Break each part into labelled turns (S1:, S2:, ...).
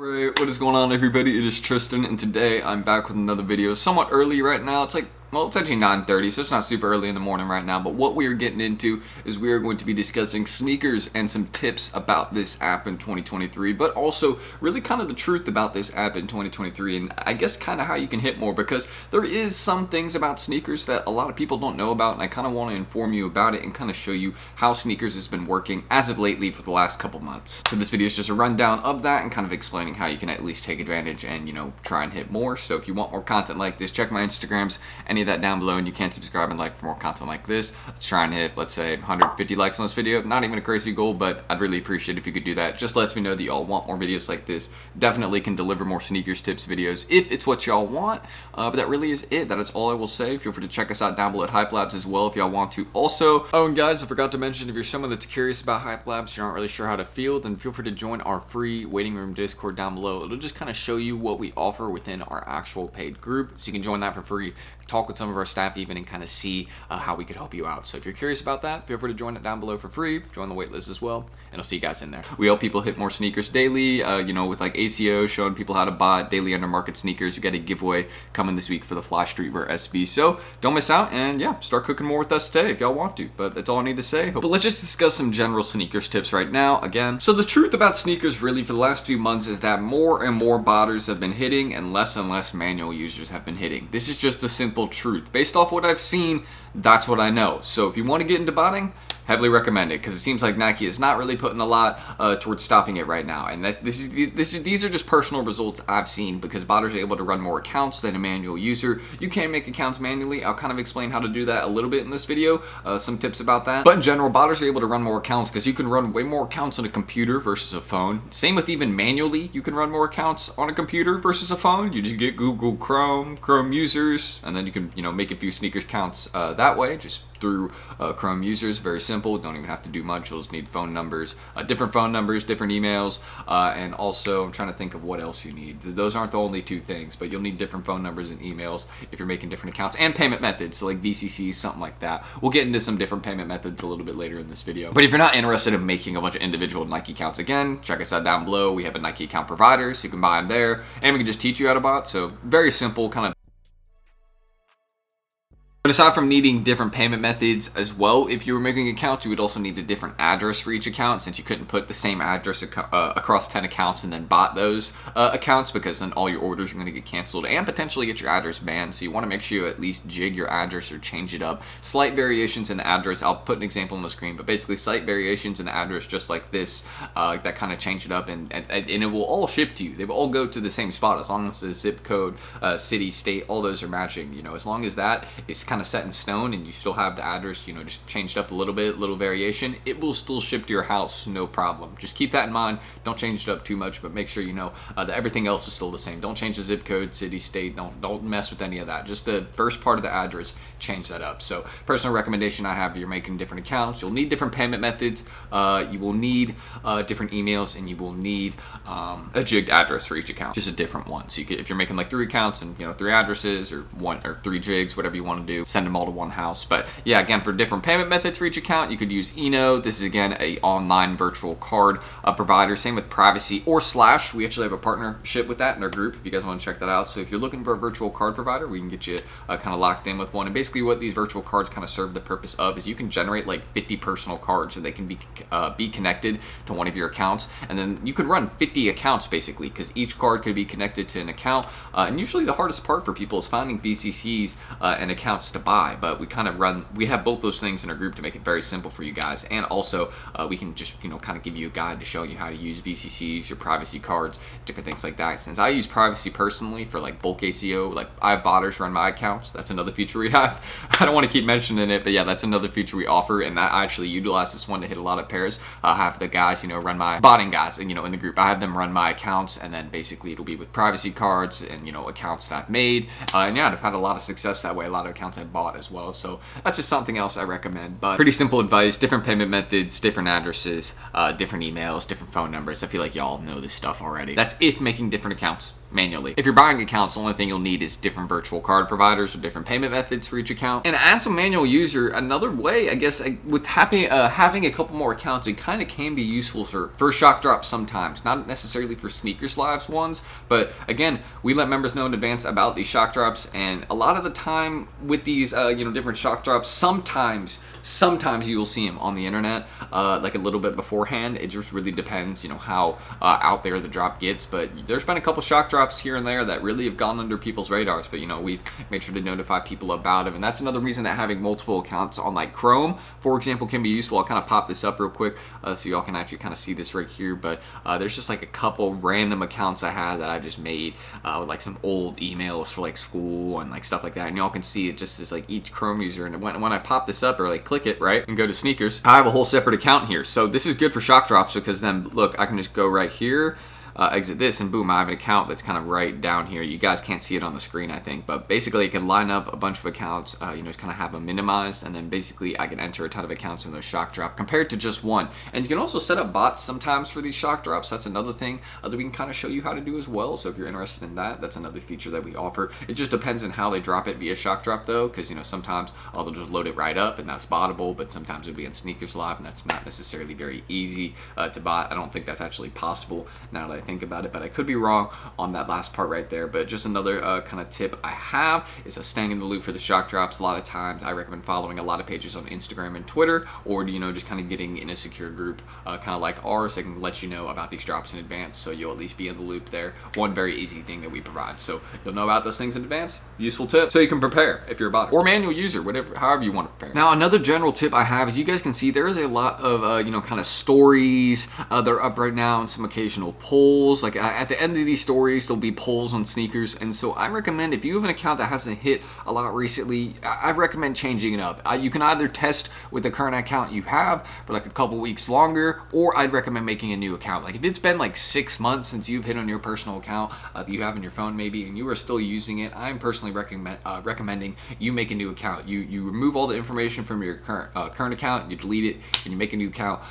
S1: Alright, what is going on everybody? It is Tristan and today I'm back with another video. Somewhat early right now. It's actually 9:30, so it's not super early in the morning right now, but what we are getting into is we are going to be discussing sneakers and some tips about this app in 2023, but also really kind of the truth about this app in 2023 and I guess kind of how you can hit more, because there is some things about sneakers that a lot of people don't know about and I kind of want to inform you about it and kind of show you how sneakers has been working as of lately for the last couple months. So this video is just a rundown of that and kind of explaining how you can at least take advantage and, you know, try and hit more. So if you want more content like this, check my Instagrams, any of that down below, and you can subscribe and like for more content like this. Let's try and hit, let's say, 150 likes on this video. Not even a crazy goal, but I'd really appreciate it if you could do that. Just lets me know that y'all want more videos like this. Definitely can deliver more sneakers tips videos if it's what y'all want, but that really is it. That is all I will say. Feel free to check us out down below at Hype Labs as well if y'all want to. Also, oh, and guys, I forgot to mention, if you're someone that's curious about Hype Labs, you're not really sure how to feel, then feel free to join our free waiting room Discord down below. It'll just kind of show you what we offer within our actual paid group, so you can join that for free, talk with some of our staff even, and kind of see how we could help you out. So if you're curious about that, feel free to join it down below for free, join the waitlist as well, and I'll see you guys in there. We help people hit more sneakers daily, you know, with like ACO, showing people how to buy daily under market sneakers. You got a giveaway coming this week for the Fly Streetwear SB, so don't miss out, and yeah, start cooking more with us today if y'all want to. But that's all I need to say. But let's just discuss some general sneakers tips right now again. So the truth about sneakers really for the last few months is that more and more botters have been hitting and less manual users have been hitting. This is just the simple truth. Based off what I've seen, that's what I know. So if you want to get into botting, heavily recommend it, because it seems like Nike is not really putting a lot towards stopping it right now. And these are just personal results I've seen, because botters are able to run more accounts than a manual user. You can make accounts manually. I'll kind of explain how to do that a little bit in this video, some tips about that. But in general, botters are able to run more accounts because you can run way more accounts on a computer versus a phone. Same with even manually, you can run more accounts on a computer versus a phone. You just get Google Chrome users, and then you can, you know, make a few sneaker accounts that way, just through Chrome users. Very simple, don't even have to do much. You'll just need phone numbers, different phone numbers, different emails, and also I'm trying to think of what else you need. Those aren't the only two things, but you'll need different phone numbers and emails if you're making different accounts, and payment methods, so like VCCs, something like that. We'll get into some different payment methods a little bit later in this video. But if you're not interested in making a bunch of individual Nike accounts, again, check us out down below. We have a Nike account provider, so you can buy them there, and we can just teach you how to bot. So very simple, kind of. But aside from needing different payment methods as well, if you were making accounts, you would also need a different address for each account, since you couldn't put the same address across 10 accounts and then bot those accounts, because then all your orders are going to get canceled and potentially get your address banned. So you want to make sure you at least jig your address or change it up. Slight variations in the address, I'll put an example on the screen, but basically slight variations in the address just like this, that kind of change it up, and it will all ship to you. They will all go to the same spot as long as the zip code, city, state, all those are matching. You know, as long as that is kind of set in stone and you still have the address, you know, just changed up a little bit, little variation, it will still ship to your house, no problem. Just keep that in mind. Don't change it up too much, but make sure you know that everything else is still the same. Don't change the zip code, city, state. Don't mess with any of that. Just the first part of the address, change that up. So personal recommendation I have, you're making different accounts, you'll need different payment methods, you will need different emails, and you will need a jigged address for each account, just a different one. So you could, if you're making like 3 accounts and, you know, 3 addresses, or 1 or 3 jigs, whatever you want to do, send them all to one house. But yeah, again, for different payment methods for each account, you could use Eno. This is again a online virtual card provider. Same with Privacy or Slash. We actually have a partnership with that in our group if you guys want to check that out. So if you're looking for a virtual card provider, we can get you kind of locked in with one. And basically what these virtual cards kind of serve the purpose of is you can generate like 50 personal cards, and they can be connected to one of your accounts, and then you could run 50 accounts basically, because each card could be connected to an account. And usually the hardest part for people is finding VCCs and accounts to buy, but we have both those things in our group to make it very simple for you guys. And also we can just, you know, kind of give you a guide to show you how to use VCCs, your privacy cards, different things like that. Since I use privacy personally for like bulk ACO, like I have botters run my accounts. That's another feature we have. I don't want to keep mentioning it, but yeah, that's another feature we offer, and that I actually utilize this one to hit a lot of pairs. I have the guys, you know, run my botting guys, and, you know, in the group I have them run my accounts, and then basically it'll be with privacy cards and, you know, accounts that I've made, and yeah, I've had a lot of success that way. A lot of accounts I bought as well. So that's just something else I recommend. But pretty simple advice, different payment methods, different addresses, different emails, different phone numbers. I feel like y'all know this stuff already. That's if making different accounts. manually. If you're buying accounts, the only thing you'll need is different virtual card providers or different payment methods for each account. And as a manual user, another way, I guess, with having a couple more accounts, it kind of can be useful for shock drops sometimes. Not necessarily for Sneakers Lives ones, but again, we let members know in advance about these shock drops, and a lot of the time with these different shock drops, sometimes you will see them on the internet like a little bit beforehand. It just really depends, how out there the drop gets. But there's been a couple shock drops here and there that really have gone under people's radars, but we've made sure to notify people about them. And that's another reason that having multiple accounts on like Chrome, for example, can be useful. I'll kind of pop this up real quick so y'all can actually kind of see this right here. But there's just like a couple random accounts I have that I just made with like some old emails for like school and like stuff like that, and y'all can see it just as like each Chrome user. And when I pop this up or like click it right and go to sneakers, I have a whole separate account here. So this is good for shock drops, because then look, I can just go right here, exit this, and boom, I have an account that's kind of right down here. You guys can't see it on the screen, I think, but basically it can line up a bunch of accounts, just kind of have them minimized, and then basically I can enter a ton of accounts in those shock drop compared to just one. And you can also set up bots sometimes for these shock drops. That's another thing that we can kind of show you how to do as well. So if you're interested in that, that's another feature that we offer. It just depends on how they drop it via shock drop though, because sometimes they'll just load it right up and that's bottable, but sometimes it'll be in Sneakers Live and that's not necessarily very easy to bot. I don't think that's actually possible now that I think about it, but I could be wrong on that last part right there. But just another kind of tip I have is staying in the loop for the shock drops. A lot of times I recommend following a lot of pages on Instagram and Twitter, or just kind of getting in a secure group kind of like ours that can let you know about these drops in advance, so you'll at least be in the loop there. One very easy thing that we provide, so you'll know about those things in advance. Useful tip, so you can prepare if you're a bot or manual user, whatever, however you want to prepare. Now another general tip I have is, you guys can see there is a lot of kind of stories that are up right now, and some occasional polls. Like at the end of these stories, there'll be polls on sneakers, and so I recommend, if you have an account that hasn't hit a lot recently, I recommend changing it up. You can either test with the current account you have for like a couple weeks longer, or I'd recommend making a new account. Like if it's been like 6 months since you've hit on your personal account that you have in your phone maybe, and you are still using it, I'm personally recommending you make a new account. You remove all the information from your current account, you delete it, and you make a new account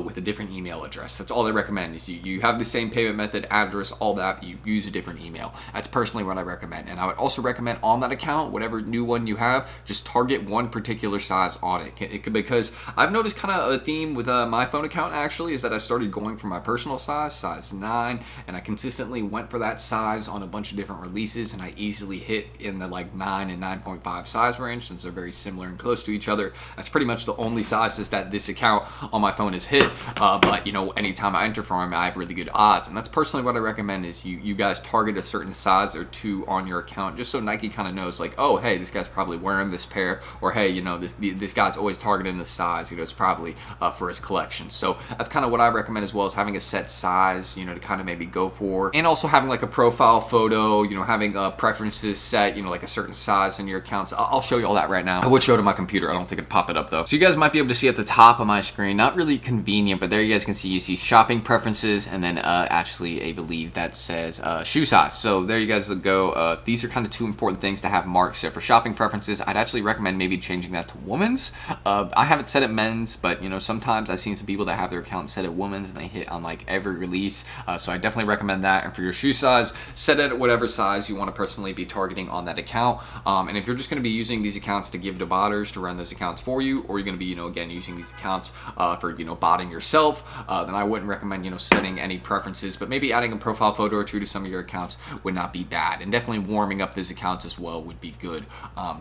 S1: with a different email address. That's all I recommend, is you have the same payment method, address, all that, you use a different email. That's personally what I recommend. And I would also recommend on that account, whatever new one you have, just target one particular size on it. Because I've noticed kind of a theme with my phone account actually, is that I started going for my personal size 9, and I consistently went for that size on a bunch of different releases, and I easily hit in the like 9 and 9.5 size range, since they're very similar and close to each other. That's pretty much the only sizes that this account on my phone has hit, but anytime I enter for them, I have really good odds. And that's personally what I recommend, is you guys target a certain size or two on your account, just so Nike kind of knows, like, oh hey, this guy's probably wearing this pair, or hey, this guy's always targeting this size, it's probably for his collection. So that's kind of what I recommend, as well as having a set size, to kind of maybe go for, and also having like a profile photo, having preferences set, like a certain size in your accounts. I'll show you all that right now. I would show it on my computer. I don't think it'd pop it up though. So you guys might be able to see at the top of my screen, not really convenient, but there you guys can see, you see shopping preferences, and then actually I believe that says shoe size. So there you guys go. These are kind of two important things to have marked. So for shopping preferences, I'd actually recommend maybe changing that to women's. I haven't set it men's, but sometimes I've seen some people that have their account set at women's and they hit on like every release. So I definitely recommend that. And for your shoe size, set it at whatever size you want to personally be targeting on that account. And if you're just going to be using these accounts to give to botters to run those accounts for you, or you're going to be again using these accounts for botting yourself, then I wouldn't recommend setting any preferences, but maybe adding a profile photo or two to some of your accounts would not be bad. And definitely warming up those accounts as well would be good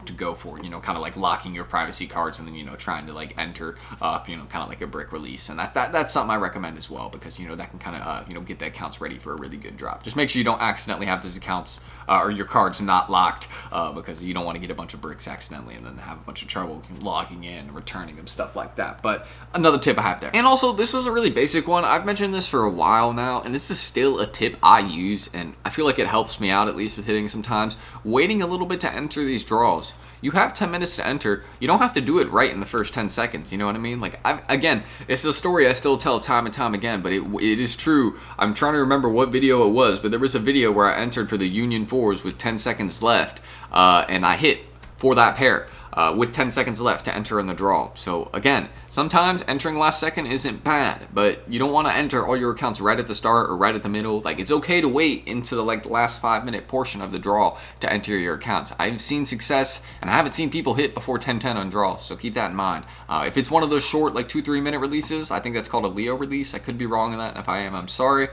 S1: to go for, kind of like locking your privacy cards and then trying to like enter kind of like a brick release. And that's something I recommend as well, because that can kind of get the accounts ready for a really good drop. Just make sure you don't accidentally have those accounts or your cards not locked, because you don't want to get a bunch of bricks accidentally and then have a bunch of trouble logging in and returning them, stuff like that. But another tip I have there. And also, this is a really basic one. I've mentioned this for a while now, and this is still a tip I use, and I feel like it helps me out, at least with hitting sometimes. Waiting a little bit to enter these draws. You have 10 minutes to enter. You don't have to do it right in the first 10 seconds. You know what I mean? Like, again, it's a story I still tell time and time again, but it is true. I'm trying to remember what video it was, but there was a video where I entered for the Union 4s with 10 seconds left, and I hit for that pair. with 10 seconds left to enter in the draw. So again, sometimes entering last second isn't bad, but you don't want to enter all your accounts right at the start or right at the middle. Like, it's okay to wait into the last 5-minute portion of the draw to enter your accounts. I've seen success, and I haven't seen people hit before 10:10 on draws, so keep that in mind. If it's one of those short, like 2-3 minute releases, I think that's called a Leo release. I could be wrong on that, and if I am, I'm sorry.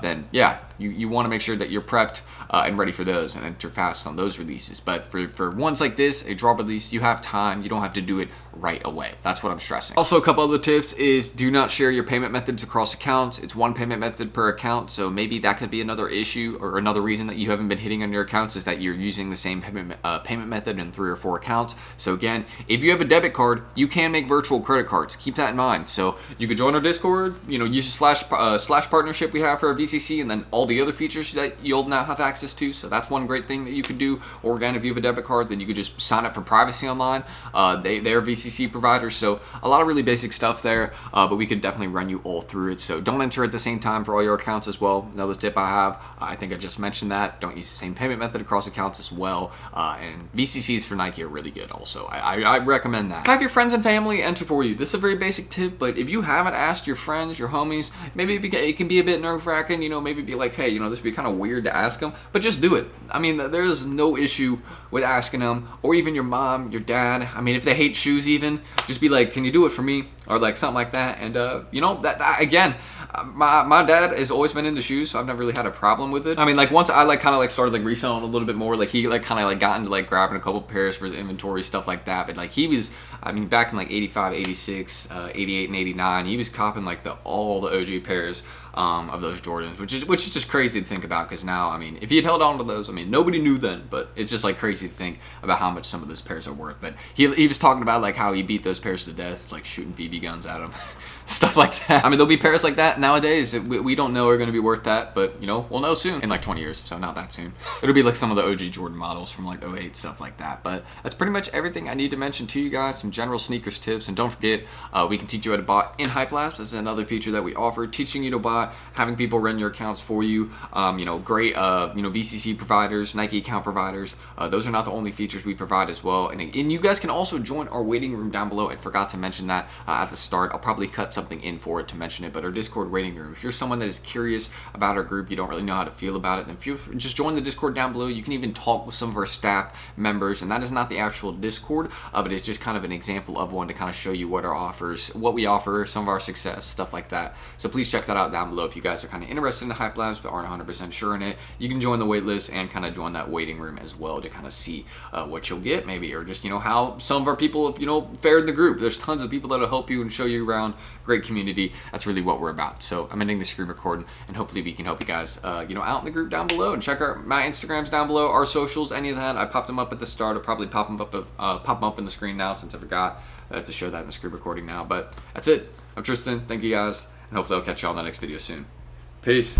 S1: Then yeah, you want to make sure that you're prepped and ready for those and enter fast on those releases. But for ones like this, a draw release, you have time. You don't have to do it right away. That's what I'm stressing. Also, a couple other tips is do not share your payment methods across accounts. It's one payment method per account, so maybe that could be another issue or another reason that you haven't been hitting on your accounts is that you're using the same payment method in 3 or 4 accounts. So again, if you have a debit card, you can make virtual credit cards. Keep that in mind. So you could join our Discord, use a slash partnership we have for our VCC, and then all the other features that you'll now have access to. So that's one great thing that you could do. Or again, if you have a debit card, then you could just sign up for Privacy Online. They're VCC providers, so a lot of really basic stuff there, but we could definitely run you all through it. So don't enter at the same time for all your accounts as well. Another tip I have, I think I just mentioned that, don't use the same payment method across accounts as well. And VCCs for Nike are really good also. I recommend that. Have your friends and family enter for you. This is a very basic tip, but if you haven't asked your friends, your homies, maybe it can be a bit nerve-wracking, maybe be like, hey, this would be kind of weird to ask them, but just do it. I mean, there's no issue with asking them, or even your mom, your dad. I mean, if they hate shoes even, just be like, can you do it for me? Or like something like that. And that again, my dad has always been into shoes, so I've never really had a problem with it. I mean, like once I kind of started reselling a little bit more, he kind of got into grabbing a couple pairs for his inventory, stuff like that. But he was, I mean, back in 85, 86, 88 and 89, he was copping all the OG pairs of those Jordans, which is just crazy to think about, because now, I mean, if he had held on to those, I mean, nobody knew then, but it's just crazy to think about how much some of those pairs are worth. But he was talking about how he beat those pairs to death, shooting BB guns at them. Stuff like that. I mean, there'll be pairs like that nowadays that we don't know are going to be worth that, but we'll know soon, in 20 years, so not that soon. It'll be some of the OG Jordan models from '08, stuff like that. But that's pretty much everything I need to mention to you guys, some general sneakers tips. And don't forget, we can teach you how to buy in Hype Labs. This is another feature that we offer, teaching you to buy, having people run your accounts for you. Great VCC providers, Nike account providers. Those are not the only features we provide as well. And you guys can also join our waiting room down below. I forgot to mention that at the start. I'll probably cut something in for it to mention it, but our Discord waiting room, if you're someone that is curious about our group, you don't really know how to feel about it, then just join the Discord down below. You can even talk with some of our staff members, and that is not the actual Discord, but it's just kind of an example of one to kind of show you what we offer, some of our success, stuff like that. So please check that out down below if you guys are kind of interested in the Hype Labs but aren't 100% sure in it. You can join the wait list and kind of join that waiting room as well to kind of see what you'll get, maybe, or just how some of our people have fared in the group. There's tons of people that'll help you and show you around. Great community. That's really what we're about. So I'm ending the screen recording, and hopefully we can help you guys out in the group down below. And check out my Instagrams down below, our socials, any of that. I popped them up at the start. I'll probably pop them up in the screen now, since I forgot to show that in the screen recording now. But that's it. I'm Tristan. Thank you guys, and hopefully I'll catch you all in the next video soon. Peace.